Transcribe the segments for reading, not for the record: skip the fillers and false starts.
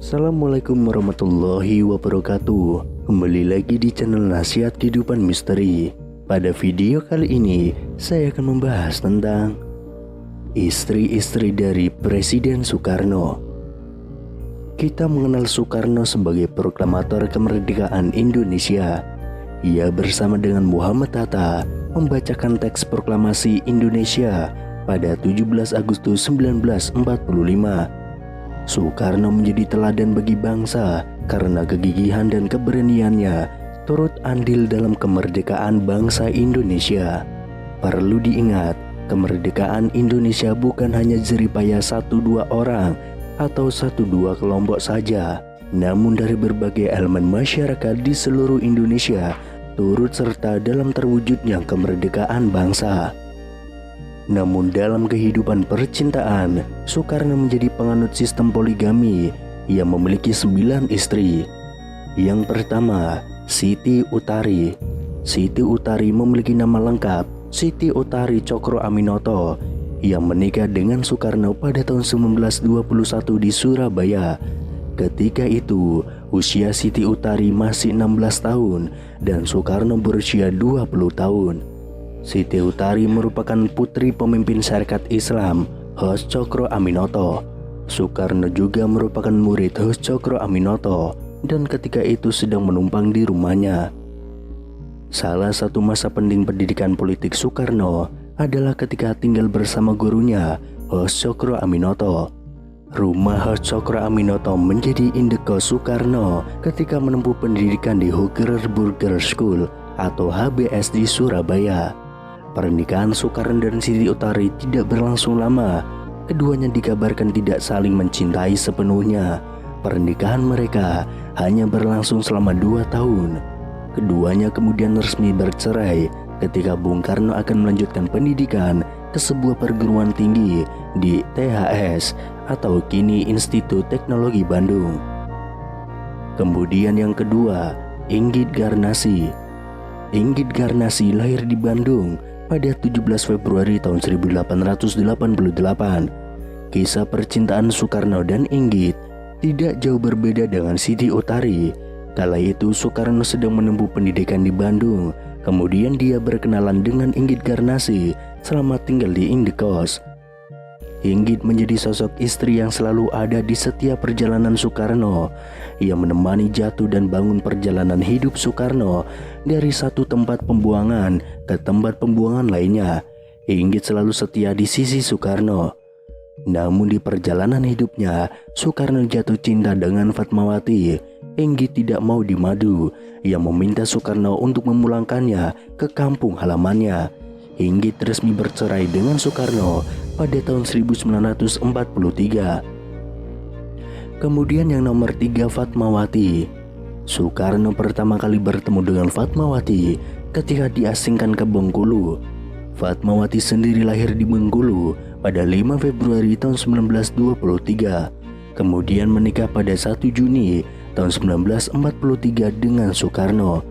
Assalamualaikum warahmatullahi wabarakatuh. Kembali lagi di channel Nasihat Kehidupan Misteri. Pada video kali ini saya akan membahas tentang istri-istri dari Presiden Soekarno. Kita mengenal Soekarno sebagai proklamator kemerdekaan Indonesia. Ia bersama dengan Muhammad Hatta membacakan teks proklamasi Indonesia pada 17 Agustus 1945. Soekarno menjadi teladan bagi bangsa karena kegigihan dan keberaniannya turut andil dalam kemerdekaan bangsa Indonesia. Perlu diingat, kemerdekaan Indonesia bukan hanya jeripaya 1-2 orang atau 1-2 kelompok saja, namun dari berbagai elemen masyarakat di seluruh Indonesia turut serta dalam terwujudnya kemerdekaan bangsa. Namun dalam kehidupan percintaan, Soekarno menjadi penganut sistem poligami yang memiliki 9 istri. Yang pertama, Siti Utari. Siti Utari memiliki nama lengkap Siti Utari Cokro Aminoto yang menikah dengan Soekarno pada tahun 1921 di Surabaya. Ketika itu, usia Siti Utari masih 16 tahun dan Soekarno berusia 20 tahun. Siti Utari merupakan putri pemimpin Syarikat Islam Hos Cokro Aminoto. Soekarno juga merupakan murid Hos Cokro Aminoto dan ketika itu sedang menumpang di rumahnya. Salah satu masa penting pendidikan politik Soekarno adalah ketika tinggal bersama gurunya Hos Cokro Aminoto. Rumah Hos Cokro Aminoto menjadi indekos Soekarno ketika menempuh pendidikan di Hooker Burger School atau HBS di Surabaya. Pernikahan Soekarno dan Siti Utari tidak berlangsung lama. Keduanya dikabarkan tidak saling mencintai sepenuhnya. Pernikahan mereka hanya berlangsung selama 2 tahun. Keduanya kemudian resmi bercerai ketika Bung Karno akan melanjutkan pendidikan ke sebuah perguruan tinggi di THS atau kini Institut Teknologi Bandung. Kemudian yang kedua, Inggit Garnasi. Inggit Garnasi lahir di Bandung pada 17 Februari tahun 1888. Kisah percintaan Soekarno dan Inggit tidak jauh berbeda dengan Siti Utari. Kala itu Soekarno sedang menempuh pendidikan di Bandung. Kemudian dia berkenalan dengan Inggit Garnasi selama tinggal di indekos. Inggit menjadi sosok istri yang selalu ada di setiap perjalanan Soekarno. Ia menemani jatuh dan bangun perjalanan hidup Soekarno dari satu tempat pembuangan ke tempat pembuangan lainnya. Inggit selalu setia di sisi Soekarno. Namun di perjalanan hidupnya, Soekarno jatuh cinta dengan Fatmawati. Inggit tidak mau dimadu. Ia meminta Soekarno untuk memulangkannya ke kampung halamannya. Inggit resmi bercerai dengan Soekarno pada tahun 1943. Kemudian yang nomor 3, Fatmawati. Soekarno pertama kali bertemu dengan Fatmawati ketika diasingkan ke Bengkulu. Fatmawati sendiri lahir di Bengkulu pada 5 Februari tahun 1923. Kemudian menikah pada 1 Juni tahun 1943 dengan Soekarno.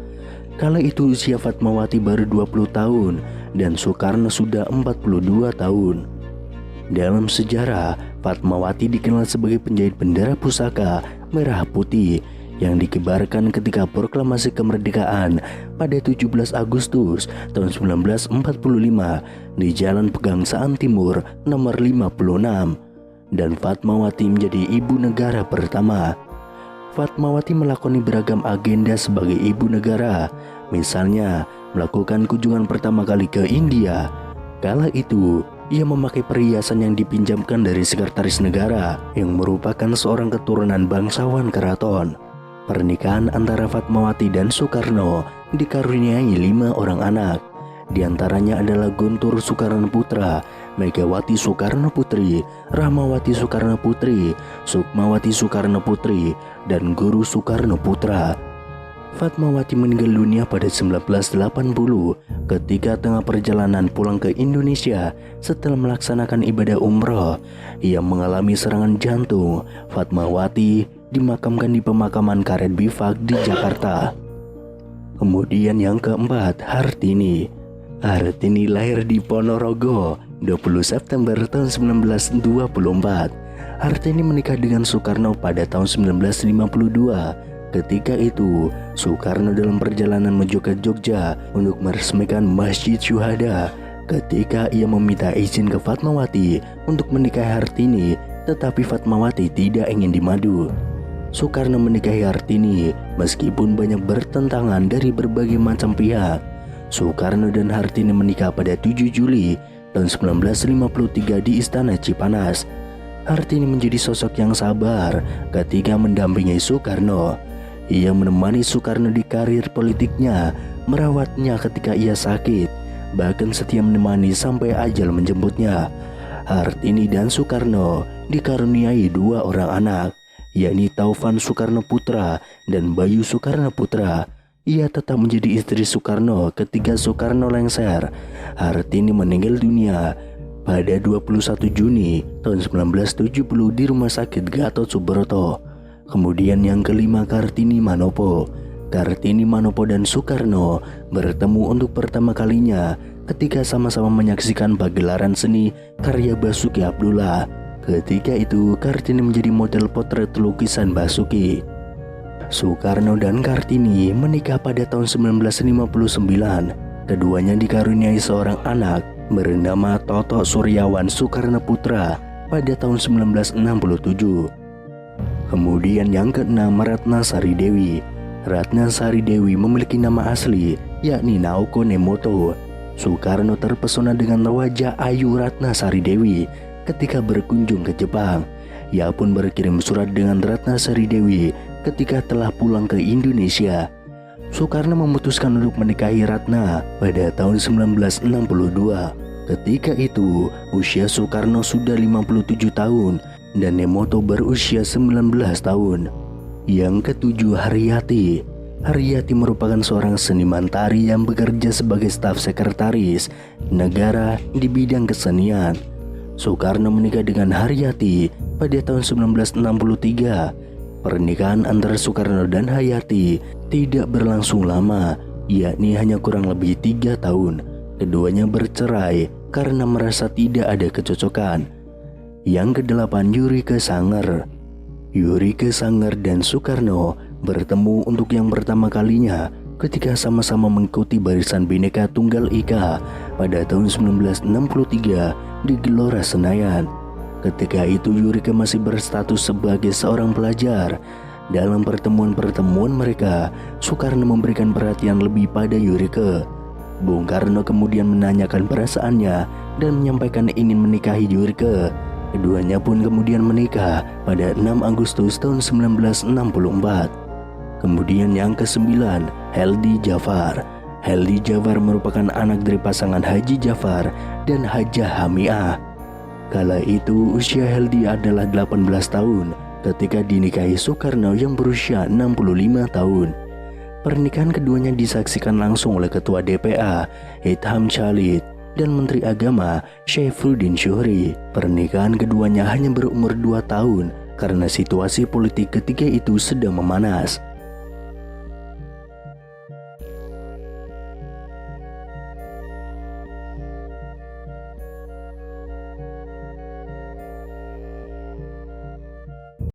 Kala itu usia Fatmawati baru 20 tahun dan Soekarno sudah 42 tahun. Dalam sejarah, Fatmawati dikenal sebagai penjahit bendera pusaka merah putih yang dikibarkan ketika proklamasi kemerdekaan pada 17 Agustus tahun 1945 di Jalan Pegangsaan Timur nomor 56. Dan Fatmawati menjadi ibu negara pertama. Fatmawati melakoni beragam agenda sebagai ibu negara, misalnya melakukan kunjungan pertama kali ke India. Kala itu, ia memakai perhiasan yang dipinjamkan dari sekretaris negara yang merupakan seorang keturunan bangsawan keraton. Pernikahan antara Fatmawati dan Soekarno dikaruniai 5 orang anak. Di antaranya adalah Guntur Soekarno Putra, Megawati Soekarno Putri, Rahmawati Soekarno Putri, Sukmawati Soekarno Putri, dan Guru Soekarno Putra. Fatmawati meninggal dunia pada 1980 ketika tengah perjalanan pulang ke Indonesia setelah melaksanakan ibadah umroh. Ia mengalami serangan jantung. Fatmawati dimakamkan di pemakaman Karet Bifak di Jakarta. Kemudian yang keempat, Hartini. Hartini lahir di Ponorogo 20 September tahun 1924. Hartini menikah dengan Soekarno pada tahun 1952. Ketika itu, Soekarno dalam perjalanan menuju ke Jogja untuk meresmikan Masjid Syuhada. Ketika ia meminta izin ke Fatmawati untuk menikahi Hartini, tetapi Fatmawati tidak ingin dimadu. Soekarno menikahi Hartini meskipun banyak bertentangan dari berbagai macam pihak. Soekarno dan Hartini menikah pada 7 Juli tahun 1953 di Istana Cipanas. Hartini menjadi sosok yang sabar ketika mendampingi Soekarno. Ia menemani Soekarno di karir politiknya, merawatnya ketika ia sakit, bahkan setia menemani sampai ajal menjemputnya. Hartini dan Soekarno dikaruniai 2 orang anak, yakni Taufan Soekarno Putra dan Bayu Soekarno Putra. Ia tetap menjadi istri Soekarno ketika Soekarno lengser. Hartini meninggal dunia pada 21 Juni tahun 1970 di Rumah Sakit Gatot Subroto. Kemudian yang kelima, Kartini Manopo. Kartini Manopo dan Soekarno bertemu untuk pertama kalinya ketika sama-sama menyaksikan pagelaran seni karya Basuki Abdullah. Ketika itu Kartini menjadi model potret lukisan Basuki. Soekarno dan Kartini menikah pada tahun 1959. Keduanya dikaruniai seorang anak bernama Toto Suryawan Soekarno Putra pada tahun 1967. Kemudian yang keenam, Ratna Sari Dewi. Ratna Sari Dewi memiliki nama asli yakni Naoko Nemoto. Soekarno terpesona dengan wajah ayu Ratna Sari Dewi ketika berkunjung ke Jepang. Ia pun berkirim surat dengan Ratna Sari Dewi ketika telah pulang ke Indonesia. Soekarno memutuskan untuk menikahi Ratna pada tahun 1962. Ketika itu usia Soekarno sudah 57 tahun dan Nemoto berusia 19 tahun. Yang ketujuh, Haryati. Haryati merupakan seorang seniman tari yang bekerja sebagai staf sekretaris negara di bidang kesenian. Soekarno menikah dengan Haryati pada tahun 1963. Pernikahan antara Soekarno dan Haryati tidak berlangsung lama, yakni hanya kurang lebih 3 tahun. Keduanya bercerai karena merasa tidak ada kecocokan. Yang kedelapan, Yurike Sanger. Yurike Sanger dan Soekarno bertemu untuk yang pertama kalinya ketika sama-sama mengikuti Barisan Bhinneka Tunggal Ika pada tahun 1963 di Gelora Senayan. Ketika itu Yurike masih berstatus sebagai seorang pelajar. Dalam pertemuan-pertemuan mereka, Soekarno memberikan perhatian lebih pada Yurike. Bung Karno kemudian menanyakan perasaannya dan menyampaikan ingin menikahi Yurike. Keduanya pun kemudian menikah pada 6 Agustus tahun 1964. Kemudian yang kesembilan, Heldi Jafar. Heldi Jafar merupakan anak dari pasangan Haji Jafar dan Hajah Hamiah. Kala itu usia Heldi adalah 18 tahun ketika dinikahi Soekarno yang berusia 65 tahun. Pernikahan keduanya disaksikan langsung oleh Ketua DPA Itham Chalid dan Menteri Agama Syaifuddin Syuhri. Pernikahan keduanya hanya berumur 2 tahun karena situasi politik ketika itu sedang memanas.